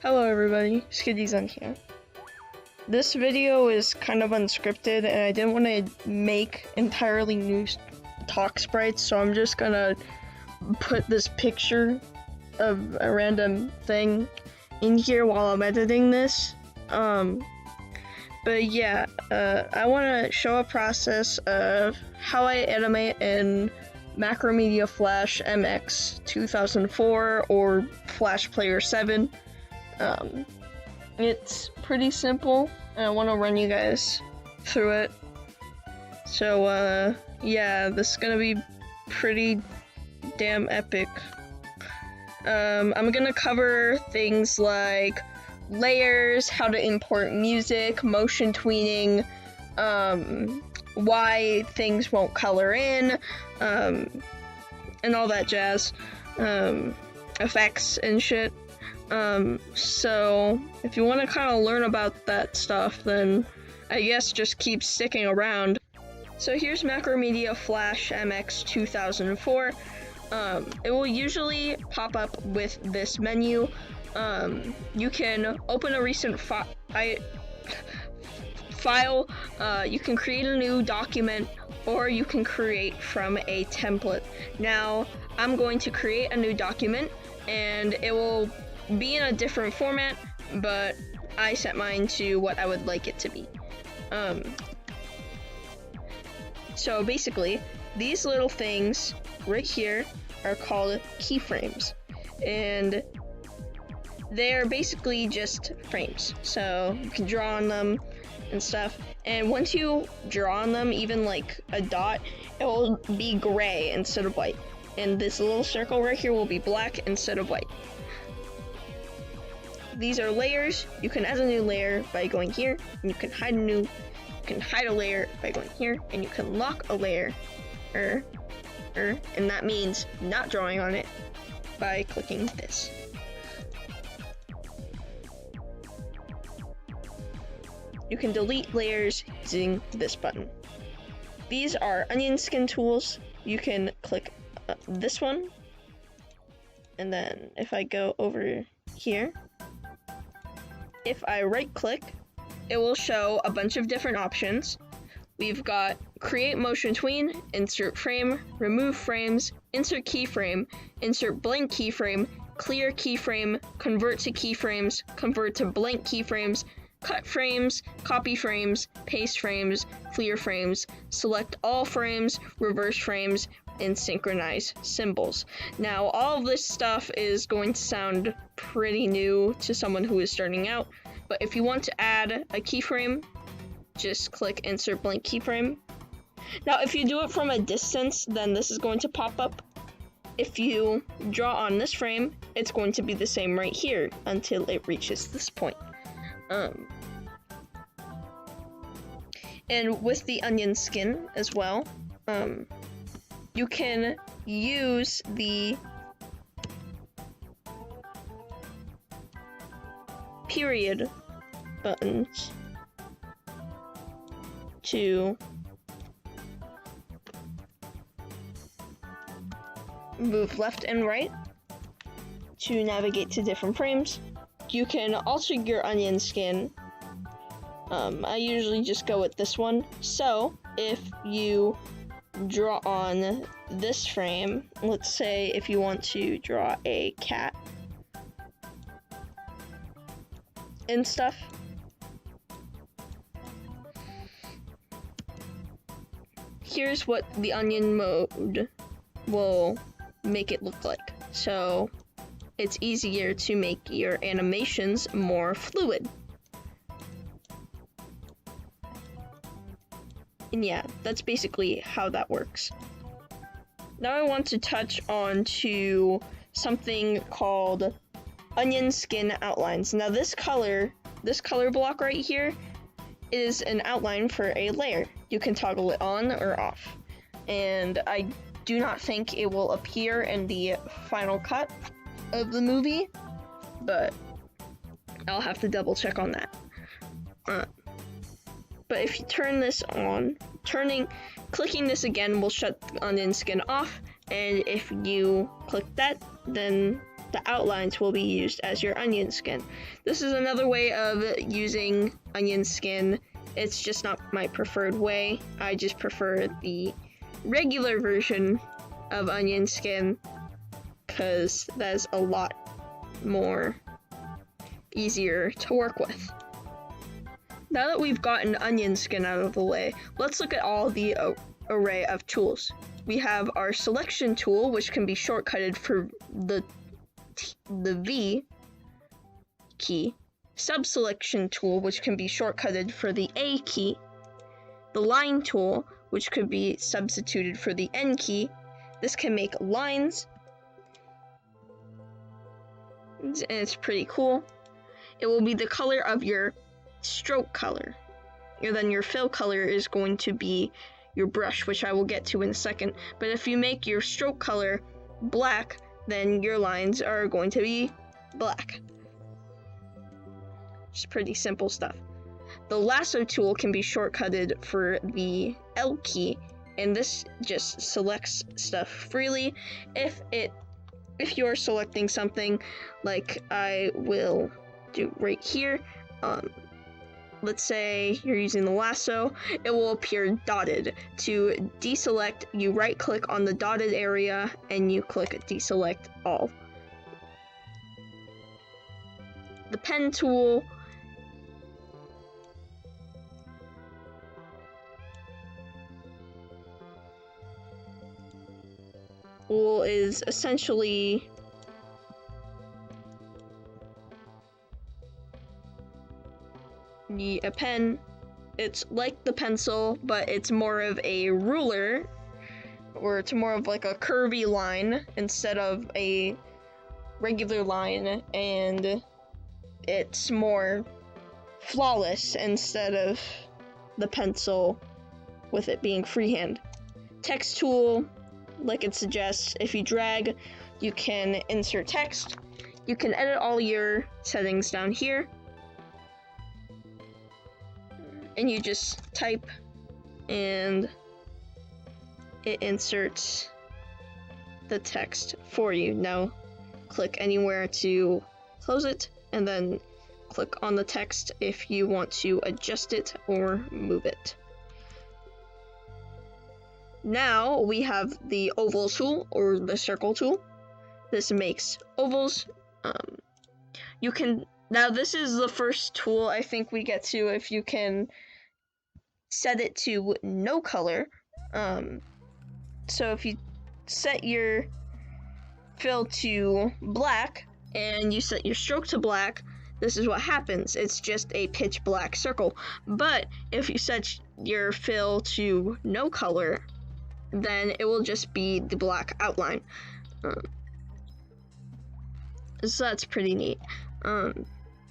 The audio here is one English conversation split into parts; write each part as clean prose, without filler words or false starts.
Hello everybody, Skiddy's on here. This video is kind of unscripted and I didn't want to make entirely new talk sprites, so I'm just gonna put this picture of a random thing in here while I'm editing this. But yeah, I want to show a process of how I animate in Macromedia Flash MX 2004 or Flash Player 7. It's pretty simple, and I want to run you guys through it. So, yeah, this is gonna be pretty damn epic. I'm gonna cover things like layers, how to import music, motion tweening, why things won't color in, and all that jazz, effects and shit. So if you want to kind of learn about that stuff, then I guess just keep sticking around. So here's Macromedia Flash MX 2004. It will usually pop up with this menu. You can open a recent file, you can create a new document, or you can create from a template. Now, I'm going to create a new document, and it will be in a different format, but I set mine to what I would like it to be. So basically, these little things right here are called keyframes, and they're basically just frames, so you can draw on them and stuff, and once you draw on them, even like a dot, it will be gray instead of white, and this little circle right here will be black instead of white. These are layers. You can add a new layer by going here, and you can hide a layer by going here, and you can lock a layer, and that means not drawing on it, by clicking this. You can delete layers using this button. These are onion skin tools. You can click this one, and then if I go over here, if I right click, it will show a bunch of different options. We've got create motion tween, insert frame, remove frames, insert keyframe, insert blank keyframe, clear keyframe, convert to keyframes, convert to blank keyframes, cut frames, copy frames, paste frames, clear frames, select all frames, reverse frames, and synchronize symbols. Now, all of this stuff is going to sound pretty new to someone who is starting out, but if you want to add a keyframe, just click insert blank keyframe. Now, if you do it from a distance, then this is going to pop up. If you draw on this frame, it's going to be the same right here until it reaches this point. And with the onion skin as well, you can use the period buttons to move left and right to navigate to different frames. You can alter your onion skin. I usually just go with this one. So if you draw on this frame, let's say if you want to draw a cat and stuff, here's what the onion mode will make it look like. So it's easier to make your animations more fluid. And yeah, that's basically how that works. Now I want to touch on to something called onion skin outlines. Now this color block right here is an outline for a layer. You can toggle it on or off. And I do not think it will appear in the final cut of the movie, but I'll have to double check on that. But if you turn this on, clicking this again will shut the onion skin off, and if you click that, then the outlines will be used as your onion skin. This is another way of using onion skin. It's just not my preferred way. I just prefer the regular version of onion skin because that is a lot more easier to work with. Now that we've gotten onion skin out of the way, let's look at all the array of tools. We have our selection tool, which can be shortcutted for the V key, subselection tool, which can be shortcutted for the A key, the line tool, which could be substituted for the N key. This can make lines, and it's pretty cool. It will be the color of your stroke color, and then your fill color is going to be your brush, which I will get to in a second. But if you make your stroke color black, then your lines are going to be black. Just pretty simple stuff. The lasso tool can be shortcutted for the L key, and this just selects stuff freely. If you're selecting something like I will do right here, let's say you're using the lasso, it will appear dotted. To deselect, you right click on the dotted area and you click deselect all. The pen tool is essentially a pen. It's like the pencil, but it's more of a ruler, or it's more of like a curvy line instead of a regular line, and it's more flawless instead of the pencil with it being freehand. Text tool, like it suggests, if you drag, you can insert text. You can edit all your settings down here, and you just type and it inserts the text for you. Now click anywhere to close it, and then click on the text if you want to adjust it or move it. Now we have the oval tool or the circle tool. This makes ovals. Now this is the first tool I think we get to if you can set it to no color. So if you set your fill to black and you set your stroke to black, this is what happens. It's just a pitch black circle. But if you set your fill to no color, then it will just be the black outline. So that's pretty neat.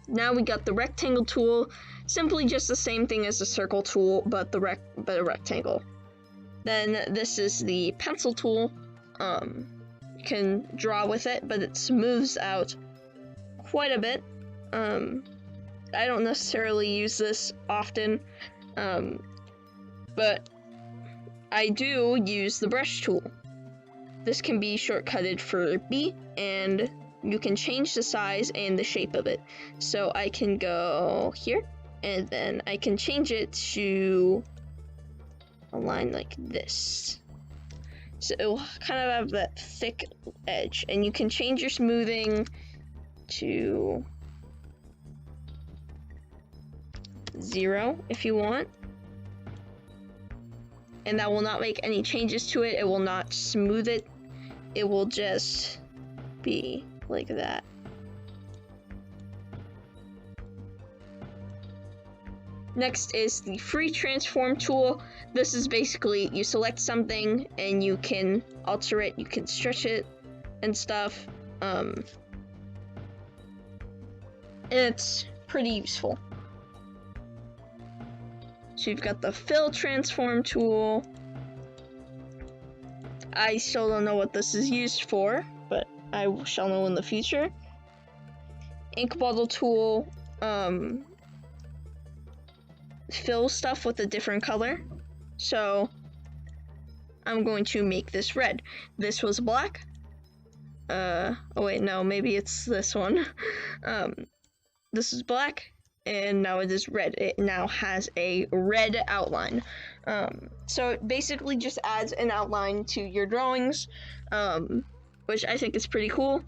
Now we got the rectangle tool, simply just the same thing as the circle tool, but a rectangle. Then this is the pencil tool. You can draw with it, but it smooths out quite a bit. I don't necessarily use this often, but I do use the brush tool. This can be shortcutted for B, and you can change the size and the shape of it. So I can go here, and then I can change it to a line like this. So it will kind of have that thick edge, and you can change your smoothing to 0 if you want. And that will not make any changes to it. It will not smooth it. It will just be like that. Next is the free transform tool. This is basically you select something and you can alter it, you can stretch it and stuff. It's pretty useful. So you've got the fill transform tool. I still don't know what this is used for, but I shall know in the future. Ink bottle tool, fill stuff with a different color. So I'm going to make this red. This was black. oh wait, no, maybe it's this one. This is black, and now it is red. It now has a red outline. So it basically just adds an outline to your drawings, which I think is pretty cool.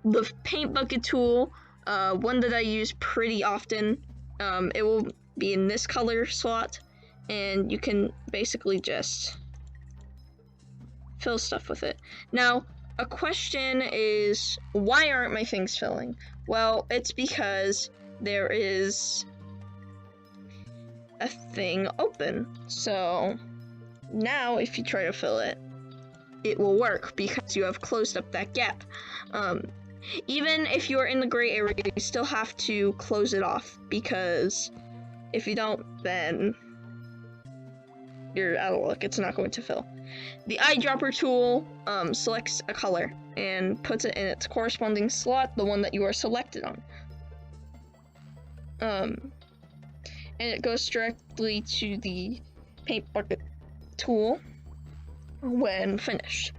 The paint bucket tool, one that I use pretty often, it will be in this color slot, and you can basically just fill stuff with it. Now, a question is, why aren't my things filling? Well, it's because there is a thing open. So now if you try to fill it, it will work because you have closed up that gap. Even if you're in the gray area, you still have to close it off, because if you don't, then you're out of luck. It's not going to fill. The eyedropper tool selects a color and puts it in its corresponding slot, the one that you are selected on. And it goes directly to the paint bucket tool when finished.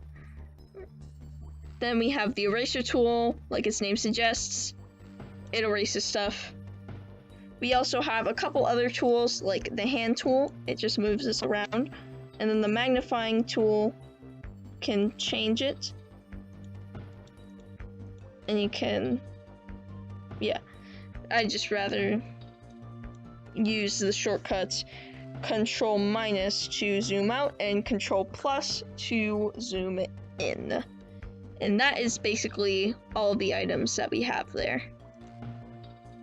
Then we have the eraser tool, like its name suggests. It erases stuff. We also have a couple other tools, like the hand tool. It just moves this around. And then the magnifying tool can change it. And you can, yeah. I just rather use the shortcuts Control minus to zoom out and Control plus to zoom in. And that is basically all the items that we have there.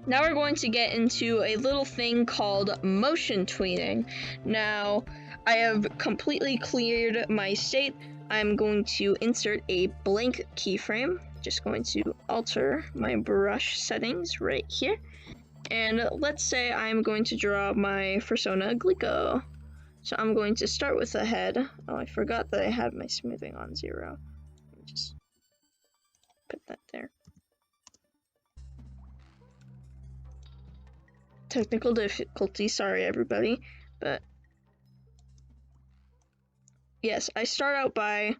Now we're going to get into a little thing called motion tweening. Now, I have completely cleared my state. I'm going to insert a blank keyframe. Just going to alter my brush settings right here. And let's say I'm going to draw my persona Glico. So I'm going to start with the head. Oh, I forgot that I had my smoothing on 0. Let me just put that there. Technical difficulty, sorry everybody, but yes, I start out by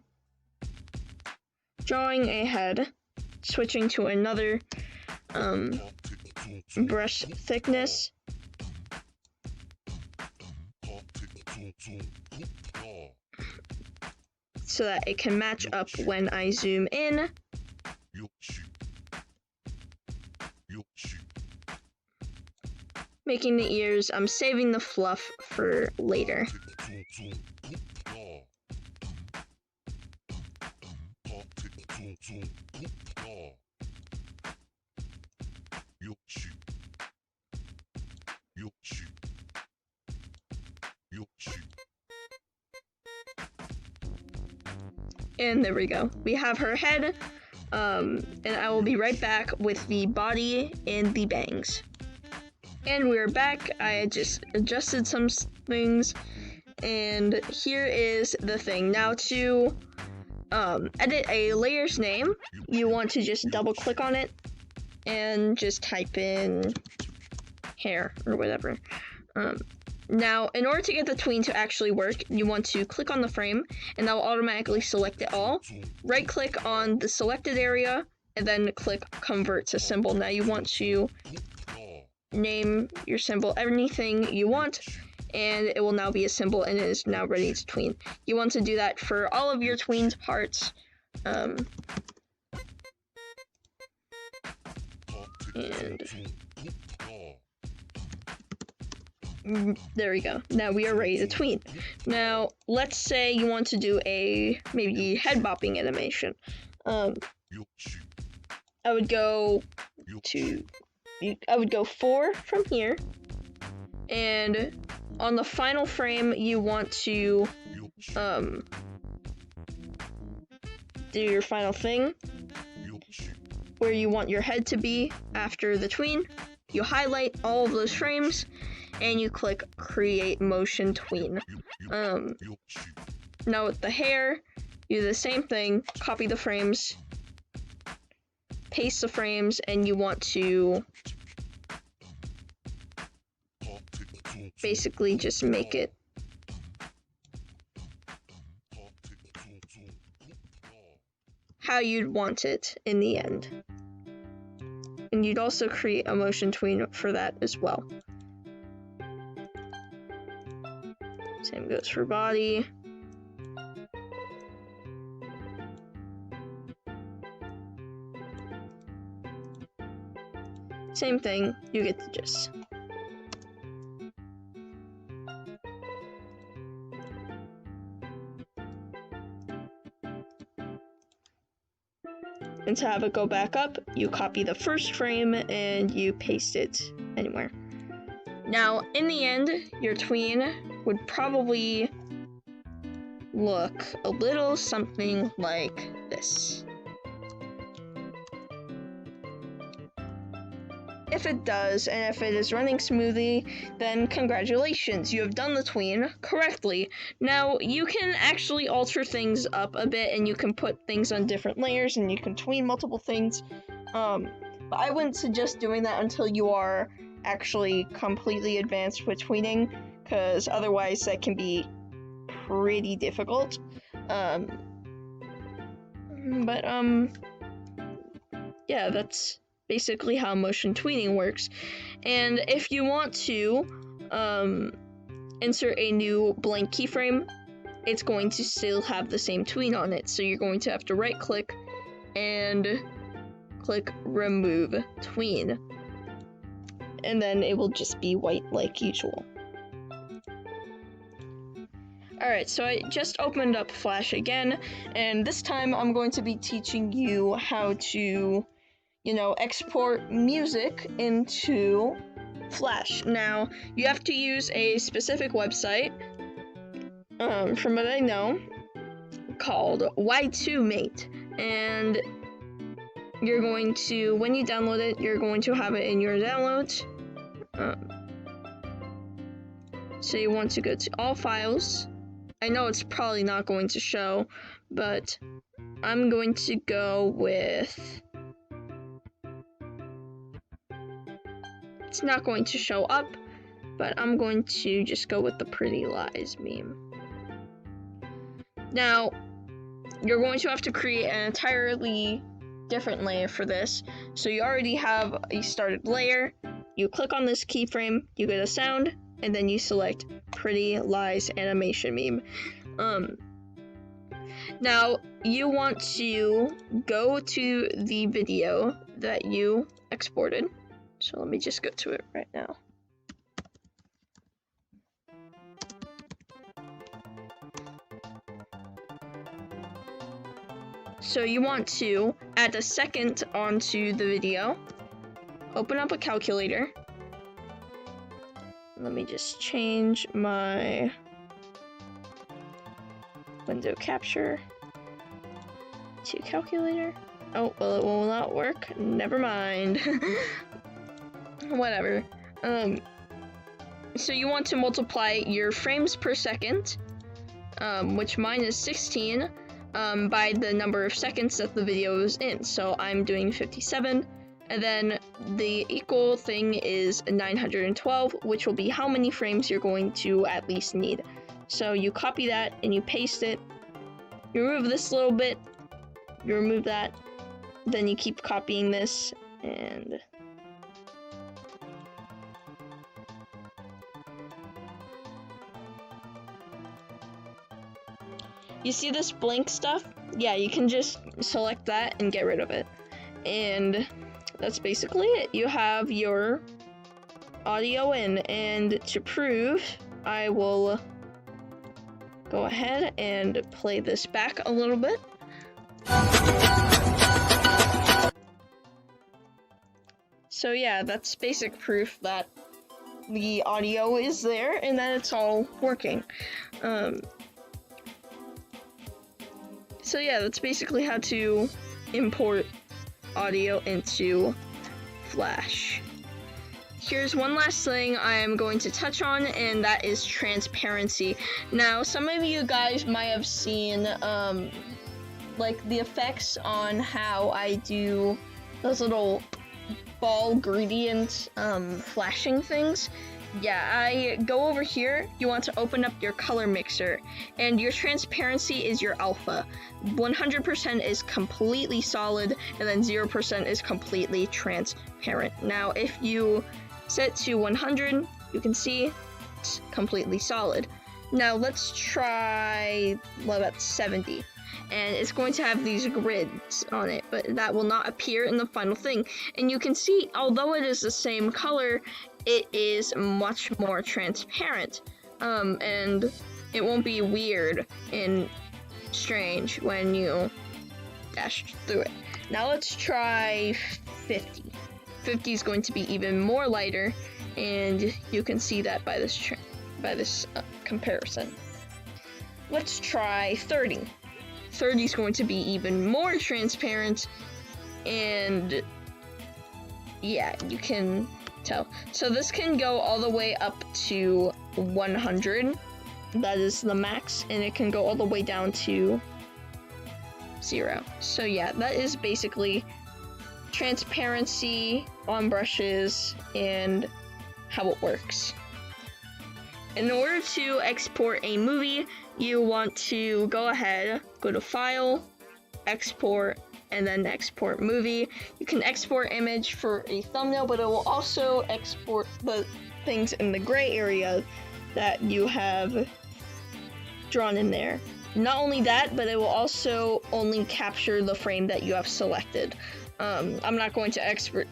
drawing a head, switching to another brush thickness, so that it can match up when I zoom in. Making the ears, I'm saving the fluff for later. And there we go. We have her head, and I will be right back with the body and the bangs. And we're back. I just adjusted some things, and here is the thing. Now to edit a layer's name, you want to just double click on it and just type in hair or whatever. Now, in order to get the tween to actually work, you want to click on the frame, and that will automatically select it all. Right-click on the selected area, and then click Convert to Symbol. Now you want to name your symbol anything you want, and it will now be a symbol, and it is now ready to tween. You want to do that for all of your tweened parts. And there we go. Now we are ready to tween. Now, let's say you want to do a maybe head bopping animation. I would go 4 from here, and on the final frame you want to do your final thing where you want your head to be after the tween. You highlight all of those frames and you click create motion tween. Now with the hair, you do the same thing, copy the frames, paste the frames, and you want to basically just make it how you'd want it in the end. And you'd also create a motion tween for that as well. Same goes for body. Same thing, you get the gist. And to have it go back up, you copy the first frame and you paste it anywhere. Now, in the end, your tween would probably look a little something like this. If it does, and if it is running smoothly, then congratulations, you have done the tween correctly. Now, you can actually alter things up a bit, and you can put things on different layers, and you can tween multiple things. But I wouldn't suggest doing that until you are actually completely advanced with tweening, because otherwise that can be pretty difficult. Yeah, that's basically how motion tweening works. And if you want to insert a new blank keyframe, it's going to still have the same tween on it. So you're going to have to right click and click remove tween. And then it will just be white like usual. Alright, so I just opened up Flash again, and this time I'm going to be teaching you how to export music into Flash. Now, you have to use a specific website, from what I know, called Y2Mate, and you're going to, when you download it, you're going to have it in your downloads. So you want to go to all files. I know it's probably not going to show, but I'm going to go with, it's not going to show up, but I'm going to just go with the Pretty Lies meme. Now, you're going to have to create an entirely different layer for this. So you already have a started layer. You click on this keyframe, you get a sound, and then you select Pretty Lies animation meme. Now, you want to go to the video that you exported. So let me just go to it right now. So you want to add a second onto the video. Open up a calculator. Let me just change my window capture to calculator. Oh, well, it will not work. Never mind. Whatever. So you want to multiply your frames per second, which mine is 16, by the number of seconds that the video is in. So I'm doing 57, and then the equal thing is 912, which will be how many frames you're going to at least need. So you copy that and you paste it. You remove this little bit, you remove that, then you keep copying this, and you see this blank stuff? Yeah, you can just select that and get rid of it. And that's basically it. You have your audio in, and to prove, I will go ahead and play this back a little bit. So yeah, that's basic proof that the audio is there and that it's all working. So yeah, that's basically how to import audio into Flash. Here's one last thing I am going to touch on, and that is transparency. Now, some of you guys might have seen, like, the effects on how I do those little ball gradient, flashing things. yeah, I go over here. You want to open up your color mixer, and your transparency is your alpha. 100% is completely solid, and then 0% is completely transparent. Now, if you set to 100, you can see it's completely solid. Now, let's try, what about 70? And it's going to have these grids on it, but that will not appear in the final thing. And you can see, although it is the same color, it is much more transparent, and it won't be weird and strange when you dash through it. Now let's try 50. 50 is going to be even more lighter, and you can see that by this comparison. Let's try 30. 30 is going to be even more transparent, and yeah, you can tell. So this can go all the way up to 100. That is the max, and it can go all the way down to 0. So yeah, that is basically transparency on brushes and how it works. In order to export a movie, you want to go ahead, go to File, Export, and then Export Movie. You can export image for a thumbnail, but it will also export the things in the gray area that you have drawn in there. Not only that, but it will also only capture the frame that you have selected. I'm not going to export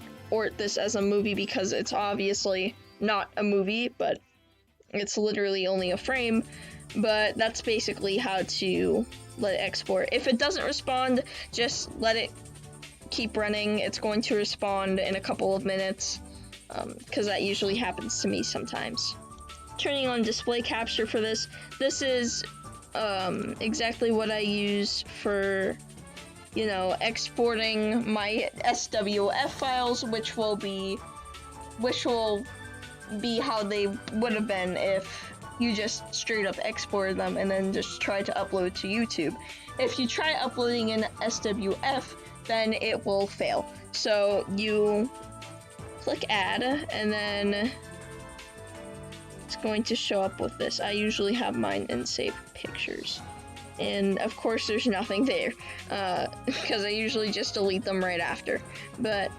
this as a movie because it's obviously not a movie, but it's literally only a frame. But that's basically how to let it export. If it doesn't respond, just let it keep running. It's going to respond in a couple of minutes, because that usually happens to me sometimes. Turning on display capture for this. This is exactly what I use for, exporting my SWF files, which will be how they would have been if you just straight up exported them and then just try to upload to YouTube. If you try uploading in SWF, then it will fail. So you click add, and then it's going to show up with this. I usually have mine in save pictures. And of course there's nothing there, because I usually just delete them right after. But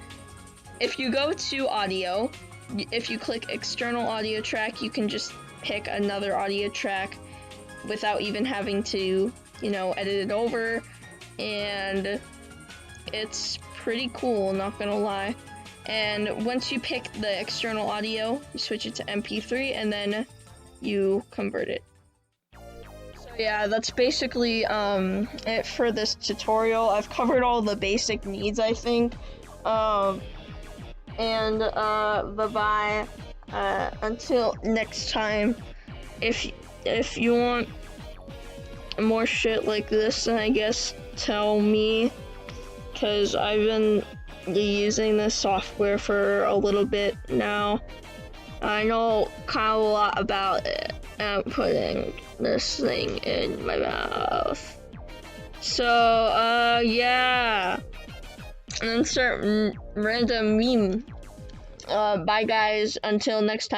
if you go to audio, if you click external audio track, you can just pick another audio track without even having to, edit it over, and it's pretty cool, not gonna lie. And once you pick the external audio, you switch it to MP3, and then you convert it. So yeah, that's basically it for this tutorial. I've covered all the basic needs, I think. And bye-bye. Until next time. If you want more shit like this, then I guess tell me, because I've been using this software for a little bit now. I know kind of a lot about it. I'm putting this thing in my mouth. So, yeah. Insert random meme. Bye guys, until next time.